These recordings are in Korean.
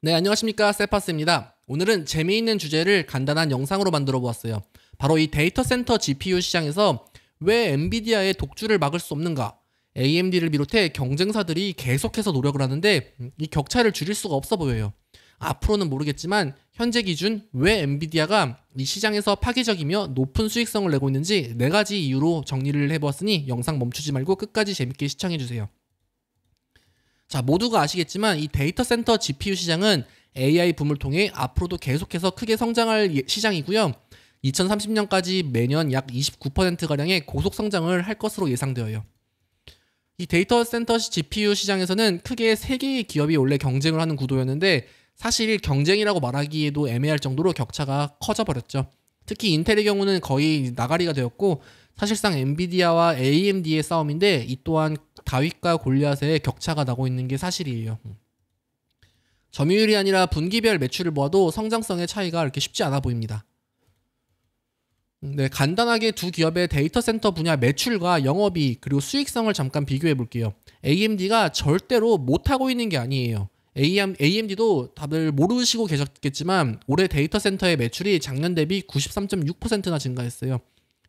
네, 안녕하십니까. 세파스입니다. 오늘은 재미있는 주제를 간단한 영상으로 만들어 보았어요. 바로 이 데이터 센터 GPU 시장에서 왜 엔비디아의 독주를 막을 수 없는가? AMD를 비롯해 경쟁사들이 계속해서 노력을 하는데 이 격차를 줄일 수가 없어 보여요. 앞으로는 모르겠지만 현재 기준 왜 엔비디아가 이 시장에서 파괴적이며 높은 수익성을 내고 있는지 4가지 이유로 정리를 해보았으니 영상 멈추지 말고 끝까지 재밌게 시청해주세요. 자, 모두가 아시겠지만 이 데이터 센터 GPU 시장은 AI 붐을 통해 앞으로도 계속해서 크게 성장할 시장이고요. 2030년까지 매년 약 29%가량의 고속 성장을 할 것으로 예상되어요. 이 데이터 센터 GPU 시장에서는 크게 3개의 기업이 원래 경쟁을 하는 구도였는데 사실 경쟁이라고 말하기에도 애매할 정도로 격차가 커져 버렸죠. 특히 인텔의 경우는 거의 나가리가 되었고 사실상 엔비디아와 AMD의 싸움인데 이 또한 다윗과 골리앗의 격차가 나고 있는 게 사실이에요. 점유율이 아니라 분기별 매출을 보아도 성장성의 차이가 이렇게 쉽지 않아 보입니다. 네, 간단하게 두 기업의 데이터 센터 분야 매출과 영업이익 그리고 수익성을 잠깐 비교해 볼게요. AMD가 절대로 못하고 있는 게 아니에요. AMD도 다들 모르시고 계셨겠지만 올해 데이터 센터의 매출이 작년 대비 93.6%나 증가했어요.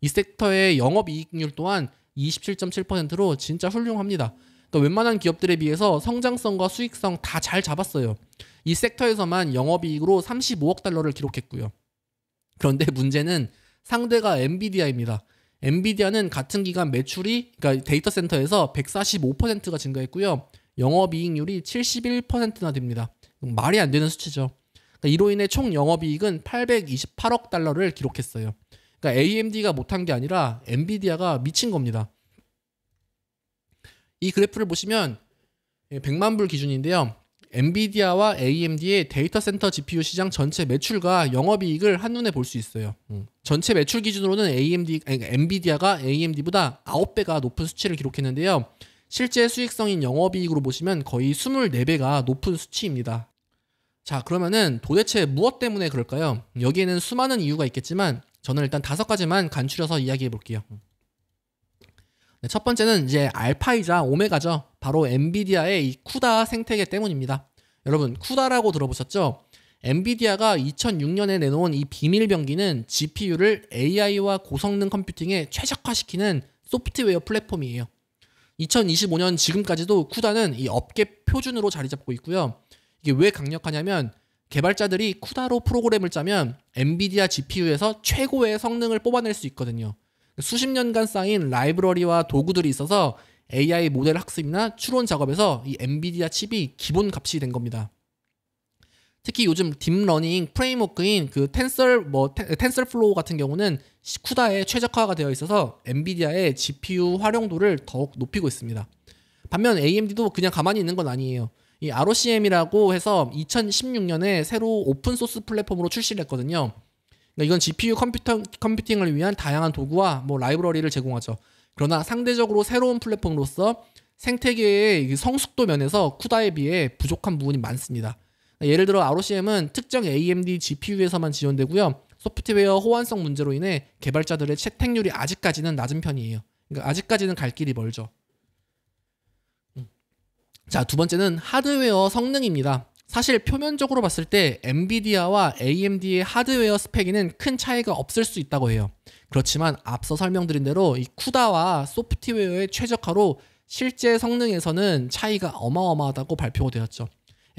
이 섹터의 영업이익률 또한 27.7%로 진짜 훌륭합니다. 그러니까 웬만한 기업들에 비해서 성장성과 수익성 다 잘 잡았어요. 이 섹터에서만 영업이익으로 35억 달러를 기록했고요. 그런데 문제는 상대가 엔비디아입니다. 엔비디아는 같은 기간 매출이 그러니까 데이터 센터에서 145%가 증가했고요. 영업이익률이 71%나 됩니다. 말이 안 되는 수치죠. 그러니까 이로 인해 총 영업이익은 828억 달러를 기록했어요. 그러니까 AMD가 못한 게 아니라 엔비디아가 미친 겁니다. 이 그래프를 보시면 100만 불 기준인데요. 엔비디아와 AMD의 데이터 센터 GPU 시장 전체 매출과 영업이익을 한눈에 볼 수 있어요. 전체 매출 기준으로는 엔비디아가 AMD보다 9배가 높은 수치를 기록했는데요. 실제 수익성인 영업이익으로 보시면 거의 24배가 높은 수치입니다. 자, 그러면은 도대체 무엇 때문에 그럴까요? 여기에는 수많은 이유가 있겠지만 저는 일단 5가지만 간추려서 이야기해 볼게요. 네, 첫 번째는 이제 알파이자 오메가죠. 바로 엔비디아의 이 쿠다 생태계 때문입니다. 여러분, 쿠다라고 들어보셨죠? 엔비디아가 2006년에 내놓은 이 비밀병기는 GPU를 AI와 고성능 컴퓨팅에 최적화시키는 소프트웨어 플랫폼이에요. 2025년 지금까지도 쿠다는 이 업계 표준으로 자리 잡고 있고요. 이게 왜 강력하냐면 개발자들이 쿠다로 프로그램을 짜면 엔비디아 GPU에서 최고의 성능을 뽑아낼 수 있거든요. 수십 년간 쌓인 라이브러리와 도구들이 있어서 AI 모델 학습이나 추론 작업에서 이 엔비디아 칩이 기본 값이 된 겁니다. 특히 요즘 딥러닝 프레임워크인 그 텐설플로우 같은 경우는 쿠다에 최적화가 되어 있어서 엔비디아의 GPU 활용도를 더욱 높이고 있습니다. 반면 AMD도 그냥 가만히 있는 건 아니에요. 이 ROCm이라고 해서 2016년에 새로 오픈소스 플랫폼으로 출시를 했거든요. 그러니까 이건 GPU 컴퓨팅을 위한 다양한 도구와 라이브러리를 제공하죠. 그러나 상대적으로 새로운 플랫폼으로서 생태계의 성숙도 면에서 쿠다에 비해 부족한 부분이 많습니다. 예를 들어 ROCm은 특정 AMD GPU에서만 지원되고요. 소프트웨어 호환성 문제로 인해 개발자들의 채택률이 아직까지는 낮은 편이에요. 그러니까 아직까지는 갈 길이 멀죠. 자, 두 번째는 하드웨어 성능입니다. 사실 표면적으로 봤을 때 엔비디아와 AMD의 하드웨어 스펙에는 큰 차이가 없을 수 있다고 해요. 그렇지만 앞서 설명드린 대로 이 쿠다와 소프트웨어의 최적화로 실제 성능에서는 차이가 어마어마하다고 발표가 되었죠.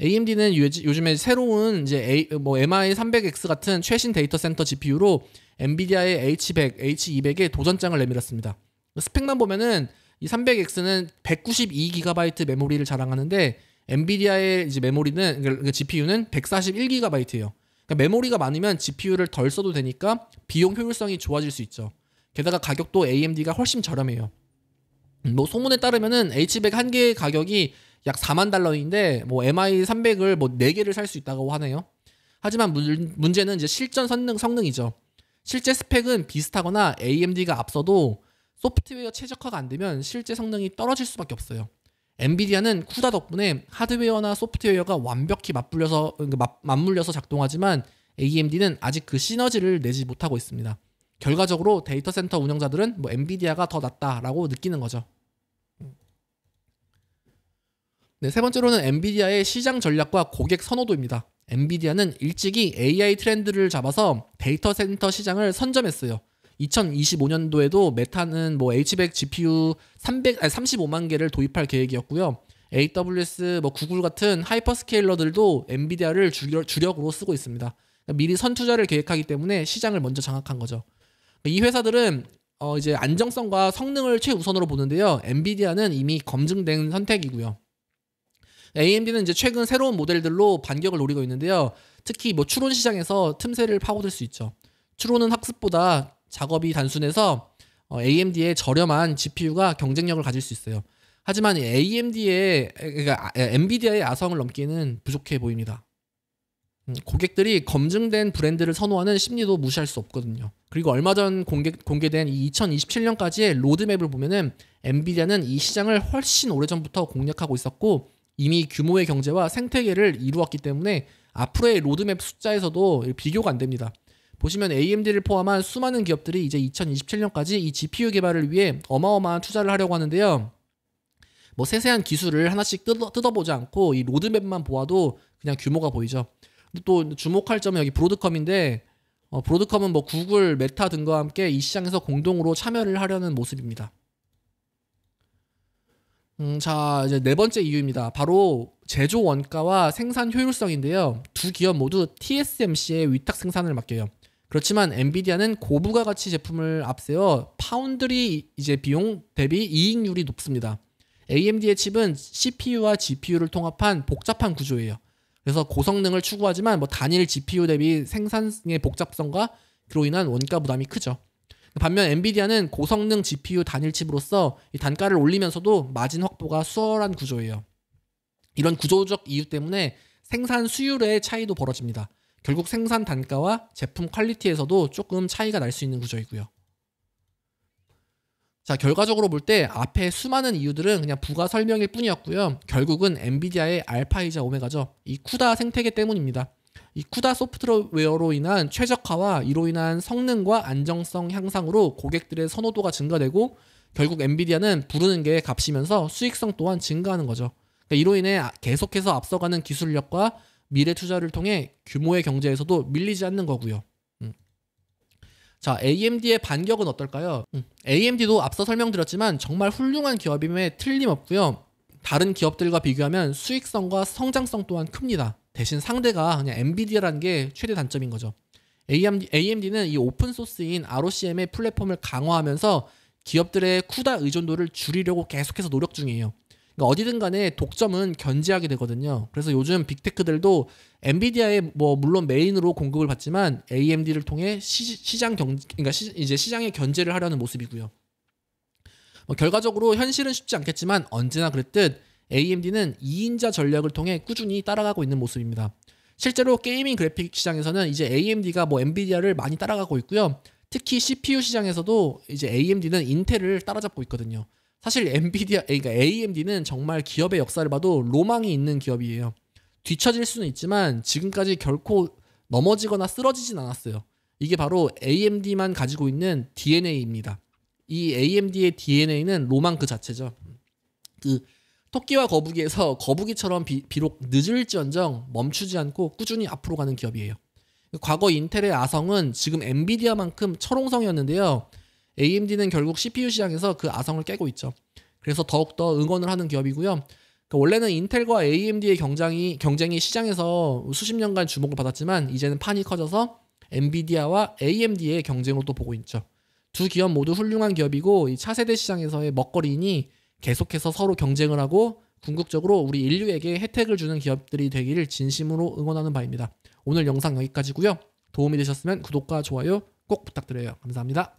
AMD는 요즘에 새로운 이제 MI300X 같은 최신 데이터 센터 GPU로 엔비디아의 H100, H200에 도전장을 내밀었습니다. 스펙만 보면은 이 300X는 192GB 메모리를 자랑하는데 엔비디아의 이제 메모리는 그러니까 GPU는 141GB예요. 그러니까 메모리가 많으면 GPU를 덜 써도 되니까 비용 효율성이 좋아질 수 있죠. 게다가 가격도 AMD가 훨씬 저렴해요. 소문에 따르면은 H100 한 개의 가격이 약 4만 달러인데 MI300을 4개를 살 수 있다고 하네요. 하지만 문제는 이제 실전 성능이죠. 실제 스펙은 비슷하거나 AMD가 앞서도 소프트웨어 최적화가 안 되면 실제 성능이 떨어질 수밖에 없어요. 엔비디아는 쿠다 덕분에 하드웨어나 소프트웨어가 완벽히 맞물려서 작동하지만 AMD는 아직 그 시너지를 내지 못하고 있습니다. 결과적으로 데이터 센터 운영자들은 엔비디아가 더 낫다라고 느끼는 거죠. 네, 세 번째로는 엔비디아의 시장 전략과 고객 선호도입니다. 엔비디아는 일찍이 AI 트렌드를 잡아서 데이터 센터 시장을 선점했어요. 2025년도에도 메타는 H100 GPU 35만 개를 도입할 계획이었고요. AWS, 구글 같은 하이퍼스케일러들도 엔비디아를 주력으로 쓰고 있습니다. 미리 선투자를 계획하기 때문에 시장을 먼저 장악한 거죠. 이 회사들은 이제 안정성과 성능을 최우선으로 보는데요. 엔비디아는 이미 검증된 선택이고요. AMD는 이제 최근 새로운 모델들로 반격을 노리고 있는데요. 특히 추론 시장에서 틈새를 파고들 수 있죠. 추론은 학습보다 작업이 단순해서 AMD의 저렴한 GPU가 경쟁력을 가질 수 있어요. 하지만 그러니까 엔비디아의 아성을 넘기는 부족해 보입니다. 고객들이 검증된 브랜드를 선호하는 심리도 무시할 수 없거든요. 그리고 얼마 전 공개된 이 2027년까지의 로드맵을 보면은 엔비디아는 이 시장을 훨씬 오래전부터 공략하고 있었고 이미 규모의 경제와 생태계를 이루었기 때문에 앞으로의 로드맵 숫자에서도 비교가 안 됩니다. 보시면 AMD를 포함한 수많은 기업들이 이제 2027년까지 이 GPU 개발을 위해 어마어마한 투자를 하려고 하는데요. 세세한 기술을 하나씩 뜯어보지 않고 이 로드맵만 보아도 그냥 규모가 보이죠. 근데 또 주목할 점은 여기 브로드컴인데 브로드컴은 구글, 메타 등과 함께 이 시장에서 공동으로 참여를 하려는 모습입니다. 자, 이제 네 번째 이유입니다. 바로 제조 원가와 생산 효율성인데요. 두 기업 모두 TSMC의 위탁 생산을 맡겨요. 그렇지만 엔비디아는 고부가가치 제품을 앞세워 파운드리 이제 비용 대비 이익률이 높습니다. AMD의 칩은 CPU와 GPU를 통합한 복잡한 구조예요. 그래서 고성능을 추구하지만 단일 GPU 대비 생산의 복잡성과 그로 인한 원가 부담이 크죠. 반면 엔비디아는 고성능 GPU 단일 칩으로서 이 단가를 올리면서도 마진 확보가 수월한 구조예요. 이런 구조적 이유 때문에 생산 수율의 차이도 벌어집니다. 결국 생산 단가와 제품 퀄리티에서도 조금 차이가 날 수 있는 구조이고요. 자, 결과적으로 볼 때 앞에 수많은 이유들은 그냥 부가 설명일 뿐이었고요. 결국은 엔비디아의 알파이자 오메가죠. 이 쿠다 생태계 때문입니다. 이 쿠다 소프트웨어로 인한 최적화와 이로 인한 성능과 안정성 향상으로 고객들의 선호도가 증가되고 결국 엔비디아는 부르는 게 값이면서 수익성 또한 증가하는 거죠. 그러니까 이로 인해 계속해서 앞서가는 기술력과 미래 투자를 통해 규모의 경제에서도 밀리지 않는 거고요. 자, AMD의 반격은 어떨까요? AMD도 앞서 설명드렸지만 정말 훌륭한 기업임에 틀림없고요. 다른 기업들과 비교하면 수익성과 성장성 또한 큽니다. 대신 상대가 그냥 엔비디아라는 게 최대 단점인 거죠. AMD는 이 오픈소스인 ROCm의 플랫폼을 강화하면서 기업들의 쿠다 의존도를 줄이려고 계속해서 노력 중이에요. 그러니까 어디든 간에 독점은 견제하게 되거든요. 그래서 요즘 빅테크들도 엔비디아의 물론 메인으로 공급을 받지만 AMD를 통해 이제 시장의 견제를 하려는 모습이고요. 결과적으로 현실은 쉽지 않겠지만 언제나 그랬듯 AMD는 2인자 전략을 통해 꾸준히 따라가고 있는 모습입니다. 실제로 게이밍 그래픽 시장에서는 이제 AMD가 엔비디아를 많이 따라가고 있고요. 특히 CPU 시장에서도 이제 AMD는 인텔을 따라잡고 있거든요. 사실 그러니까 AMD는 정말 기업의 역사를 봐도 로망이 있는 기업이에요. 뒤처질 수는 있지만 지금까지 결코 넘어지거나 쓰러지진 않았어요. 이게 바로 AMD만 가지고 있는 DNA입니다. 이 AMD의 DNA는 로망 그 자체죠. 토끼와 거북이에서 거북이처럼 비록 늦을지언정 멈추지 않고 꾸준히 앞으로 가는 기업이에요. 과거 인텔의 아성은 지금 엔비디아만큼 철옹성이었는데요. AMD는 결국 CPU 시장에서 그 아성을 깨고 있죠. 그래서 더욱더 응원을 하는 기업이고요. 그러니까 원래는 인텔과 AMD의 경쟁이 시장에서 수십 년간 주목을 받았지만 이제는 판이 커져서 엔비디아와 AMD의 경쟁으로 또 보고 있죠. 두 기업 모두 훌륭한 기업이고 이 차세대 시장에서의 먹거리이니 계속해서 서로 경쟁을 하고 궁극적으로 우리 인류에게 혜택을 주는 기업들이 되기를 진심으로 응원하는 바입니다. 오늘 영상 여기까지고요. 도움이 되셨으면 구독과 좋아요 꼭 부탁드려요. 감사합니다.